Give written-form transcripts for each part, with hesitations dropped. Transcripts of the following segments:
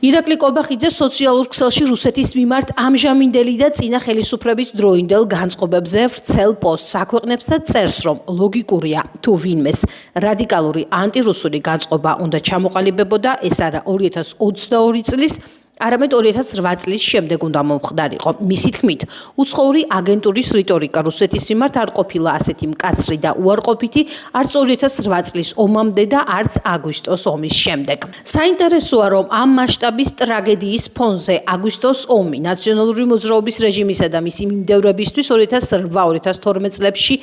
ირაკლი კობახიძე სოციალურ ქსელში რუსეთის მიმართ ამჟამინდელი და წინა ხელისუფლების დროინდელ განწყობებზე ვრცელ პოსტს აქვეყნებს და წერს, რომ ლოგიკურია თუ ვინმეს რადიკალური ანტირუსული განწყობა უნდა ჩამოყალიბებოდა, ეს არა 2022 წლის არამედ 2008 წლის შემდეგ უნდა მომხდარიყო. მისი თქმით, უცხოური აგენტურის რიტორიკა რუსეთის მიმართ არ ყოფილა ასეთი მკაცრი და უარყოფითი, არც 2008 წლის ომამდე და არც აგვისტოს ომის შემდეგ. საინტერესოა, რომ ამ მასშტაბის ტრაგედიის ფონზე აგვისტოს ომი ნაციონალური მოძრაობის რეჟიმისა და მისი მიმდევრებისთვის 2008-2012 წლებში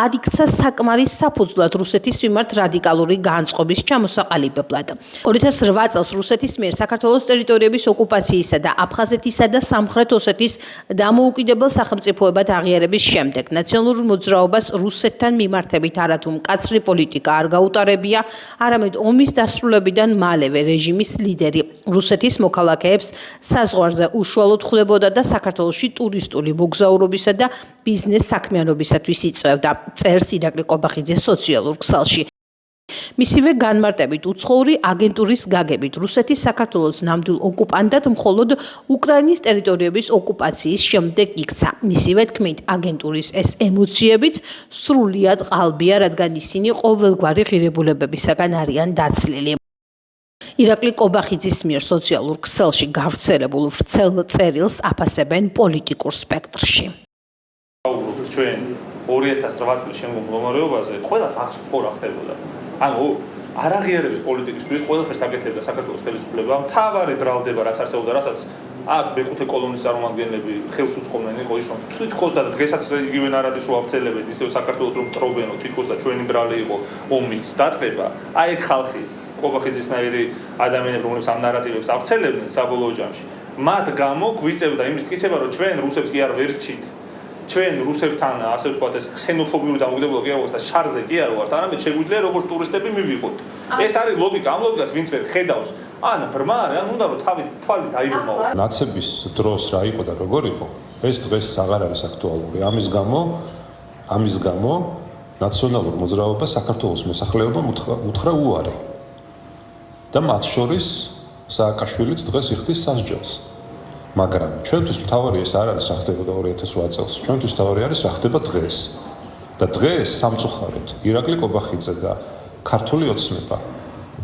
ადიქცა საკმარის საფუძვლად რუსეთის მიმართ რადიკალური განწყობის ჩამოსაყალიბებლად. 2008 წელს რუსეთის მიერ საქართველოს ტერიტორიების ოკუპაციისა და აფხაზეთისა და სამხრეთ ოსეთის დამოუკიდებელ სახელმწიფოებად აღიარების შემდეგ ნაციონალურ მოძრაობას რუსეთთან მიმართებით არათუ მკაცრი პოლიტიკა არ გაუტარებია, არამედ ომის დასრულებიდან მალევე რეჟიმის ლიდერი რუსეთის მოქალაქეებს საზღვარზე უშუალოდ ხვდებოდა და საქართველოში ტურისტული მოგზაურობისა და ბიზნეს საქმიანობისათვის იწვევდა, წერს ირაკლი კობახიძე სოციალურ ქსელში. მისივე განმარტებით უცხოური აგენტურის გაგებით რუსეთის საქართველოს ნამდვილ ოკუპანტად მხოლოდ უკრაინის ტერიტორიების ოკუპაციის შემდეგ იქცა. მისივე თქმით, აგენტურის ეს ემოციებიც სრულიად ყალბია, რადგან ისინი ყოველგვარი ღირებულებებისაგან არიან დაცლილი. ირაკლი კობახიძის მიერ სოციალურ ქსელში გავრცელებულ ვრცელ წერილს აფასებენ პოლიტიკურ სპექტრში. ჩვენ 2008 წლის შემდგომ მდგომარეობაზე ყველას ახსოვს რა ხდებოდა. ანუ არაღიარების პოლიტიკისთვის ყველაფერს აკეთებდა საქართველოს ხელისუფლება, მთავარი ბრალდება რაც არსებობდა, რასაც აქ მეხუთე კოლონის წარმომადგენლები ხელს უწყობდნენ, იყო ის რომ თითქოს და დღესაც იგივე ნარატივს ვავრცელებთ, ისევ საქართველოს რომ მტრობენო, თითქოს და ჩვენი ბრალი იყო ომის დაწყება. აი ეგ ხალხი კობახიძისნაირი ადამიანები, რომლებიც ამ ნარატივებს ავრცელებდნენ საბოლოო ჯამში, მათ გამო გვიწევდა იმის თქისება, რომ ჩვენ რუსებს კი არ ვერჩით. ჩვენ რუსებთან ასე ვთქვათ ეს ქსენოფობიური დამოკიდებულება კი არ ვართ და შარზე კი არ ვართ, არამედ შეგვიძლია როგორც ტურისტები მივიღოთ. ეს არის ლოგიკა, ამ ლოგიკას ვინც ვერ ხედავს, ან ბრმა არის, ან უნდა რომ თვალი დაიბრმაოს. ნაცების დროს რა იყო და როგორ იყო, ეს დღეს აღარ არის აქტუალური. ამის გამო ნაციონალურ მოძრაობას საქართველოს მოსახლეობა უთხრა უარი. და მათ შორის სააკაშვილიც დღეს იხდის სასჯელს. მაგრამ ჩვენთვის მთავარი ეს არ არის რა ხდებოდა 2008 წელს. ჩვენთვის მთავარი არის რა ხდება დღეს. და დღეს სამწუხაროდ ირაკლი კობახიძე და ქართული ოცნება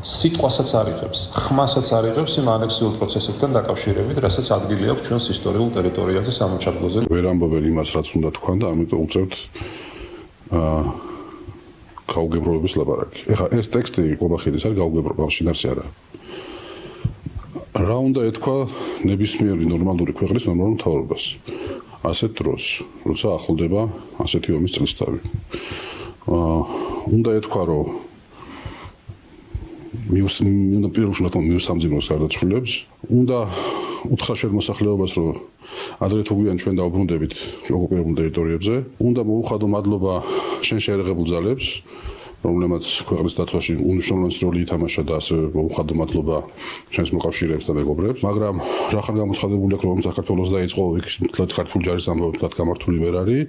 სიტყვასაც არ იღებს, ხმასაც არ იღებს იმ ანექსიურ პროცესებთან დაკავშირებით, რასაც ადგილი აქვს ჩვენს ისტორიულ ტერიტორიაზე სამოჩაბლოზე. ვერ ამბობენ იმას, რაც უნდა თქვან და ამიტომ უწევთ გაუგებრობის ლაპარაკი. ეხლა ეს ტექსტი კობახიძის არის გაუგებრობა, შინარსი არა. რა უნდა ეთქვა ნებისმიერი ნორმალური ქვეყნის ნორმალურ მთავრობას ასეთ დროს, როცა ახლდება ასეთი ომის წლისთავი. უნდა ეთქვა, რომ მიუსამძიმოს გარდაცვლილებს, უნდა უთხრა შემოსახლეობას, რომ ადრე თუ გვიან ჩვენ დავბრუნდებით ოკუპირებულ ტერიტორიებზე, უნდა მოუხადო მადლობა შენ შეერაღებულ ძალებს, რომლებმაც ქვეყნის დაცვაში უნიშნულოვანი როლი ითამაშა და ასევე მოუხადო მადლობა ჩვენს მოკავშირეებს და მეგობრებს, მაგრამ რახან გამოცხადებული აქვს, რომ საქართველოს დაიწყო იქ მთლად ქართული ჯარის ამბავი მთლად გამართული ვერ არის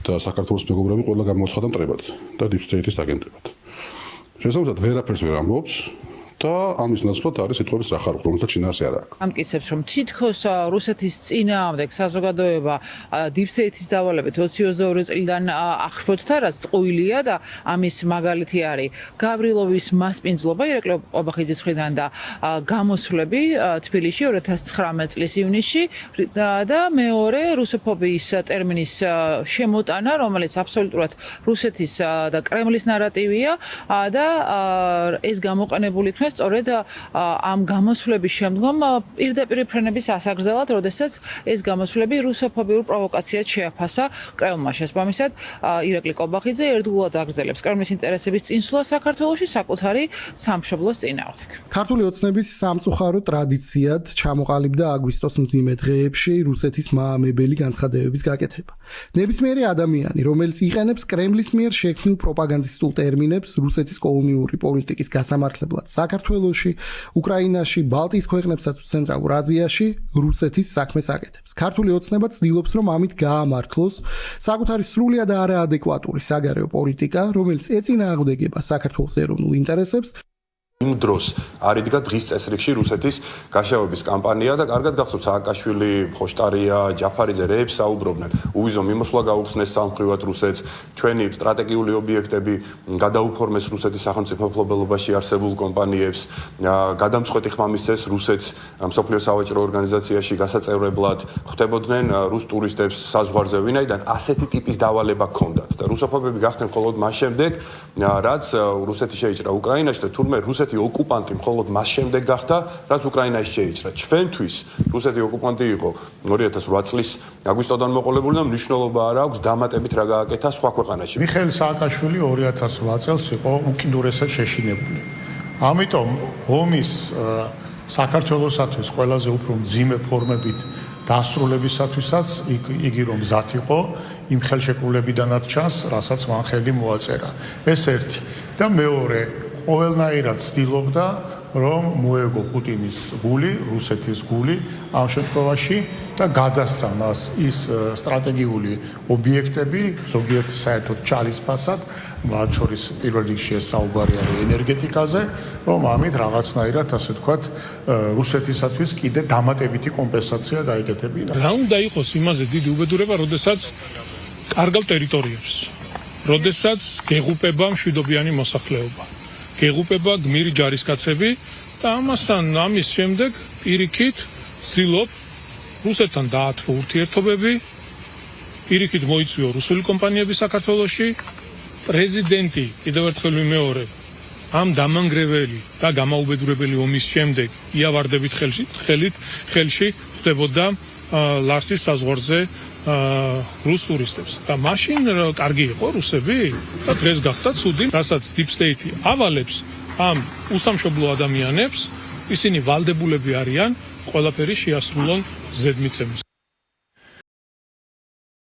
და საქართველოს მეგობრები ყველა გამოცხადა მტრებად და deep state-ის აგენტებად. შესაბამისად ვერაფერს ვერ ამბობს და ამის ნაცვლად არის სიტყვების რახარუხ, რომელსაც შინაარსი არ აქვს. ამტკიცებს, რომ თითქოს რუსეთის წინააღმდეგ საზოგადოება deep state-ის დავალებით 2022 წლიდან აღშფოთდა, რაც ტყუილია და ამის მაგალითი არის გავრილოვის მასპინძლობა ირაკლი კობახიძის მხრიდან და გამოსვლები თბილისში 2019 წლის ივნისში და მეორე რუსოფობიის ტერმინის შემოტანა, რომელიც აბსოლუტურად რუსეთის და კრემლის ნარატივია და ეს გამოყენებული იქნა სწორედ ამ გამოსვლების შემდგომ პირდაპირ ფრენების ასაგრძელად, როდესაც ეს გამოსვლები რუსოფობიურ პროვოკაციად შეაფასა კრემლმა. შესაბამისად, ირაკლი კობახიძე ერთგულად აგრძელებს კრემლის ინტერესების წინსვლას საქართველოში საკუთარი სამშობლოს წინააღმდეგ. ქართული ოცნების სამწუხარო ტრადიციად ჩამოყალიბდა აგვისტოს მძიმე დღეებში რუსეთის მაამებელი განცხადებების გაკეთება. ნებისმიერი ადამიანი, რომელიც იყენებს კრემლის მიერ შექმნილ პროპაგანდისტულ ტერმინებს რუსეთის კოლონიური პოლიტიკის გასამართლებლად საქართველოში, უკრაინაში, ბალტიის ქვეყნებსა თუ ცენტრალურ აზიაში რუსეთის საქმეს აკეთებს. ქართული ოცნება ცდილობს, რომ ამით გაამართლოს საკუთარი სრულიად არაადეკვატური საგარეო პოლიტიკა, რომელიც ეწინააღმდეგება საქართველოს ეროვნულ ინტერესებს იმ დროს არიდგა დღის წესრიგში რუსეთის გაშავების კამპანია და კარგად გახსოვთ სააკაშვილი, ხოშტარია, ჯაფარიძე რეებს საუბრობდნენ. უვიზო მიმოსვლა გაუხსნეს სამხრივად რუსეთს, ჩვენი სტრატეგიული ობიექტები გადაუფორმეს რუსეთის სახელმწიფო მფლობელობაში არსებულ კომპანიებს, გადამწყვეტი ხმა მისცეს რუსეთს მსოფლიო სავაჭრო ორგანიზაციაში გასაწევრებლად, ხვდებოდნენ რუს ტურისტებს საზღვარზე, ვინაიდან ასეთი ტიპის დავალება ჰქონდათ და რუსოფობები გახდნენ მხოლოდ მას შემდეგ, რაც რუსეთი შეიჭრა უკრაინაში და თურმე რუსეთი ოკუპანტი მხოლოდ მას შემდეგ გახდა, რაც უკრაინაში შეიჭრა. ჩვენთვის რუსეთი ოკუპანტი იყო 2008 წლის აგვისტოდან მოყოლებული და მნიშვნელობა არ აქვს დამატებით რა გააკეთა სხვა ქვეყანაში. მიხეილ სააკაშვილი 2008 წელს იყო უკიდურესად შეშინებული. ამიტომ ომის საქართველოსათვის ყველაზე უფრო მძიმე ფორმებით დასრულებისათვისაც იგი რომ მზად იყო იმ ხელშეკრულებიდანაც ჩანს, რასაც მან ხელი მოაწერა. ეს ერთი და მეორე ყოველნაირად ცდილობდა რომ მოეგო პუტინის გული, რუსეთის გული ამ შემთხვევაში და გადასცა მას ის სტრატეგიული ობიექტები, ზოგიერთი საერთოდ ჩალისფასად, მათ შორის პირველ რიგში ეს საუბარი არის ენერგეტიკაზე, რომ ამით რაღაცნაირად, ასე ვთქვათ, რუსეთისათვის კიდე დამატებითი კომპენსაცია გაეკეთებინა. რა უნდა იყოს იმაზე დიდი უბედურება, როდესაც კარგავ ტერიტორიებს, როდესაც გეღუპება მშვიდობიანი მოსახლეობა. გეღუპება გმირი ჯარისკაცები და ამასთან ამის შემდეგ პირიქით ვცდილობ რუსეთთან დაათმო ურთიერთობები, პირიქით მოიწვიო რუსული კომპანიები საქართველოში, პრეზიდენტი კიდევ ერთხელ ვიმეორებ, ამ დამანგრეველი და გამაუბედურებელი ომის შემდეგ იავარდებით ხელში ხდებოდა ლარსის საზღვარზე რუს ტურისტებს და მაშინ კარგი იყო რუსები და დღეს გახდა ცუდი, რასაც deep state ავალებს ამ უსამშობლო ადამიანებს, ისინი ვალდებულები არიან ყველაფერი შეასრულონ ზედმიწევის.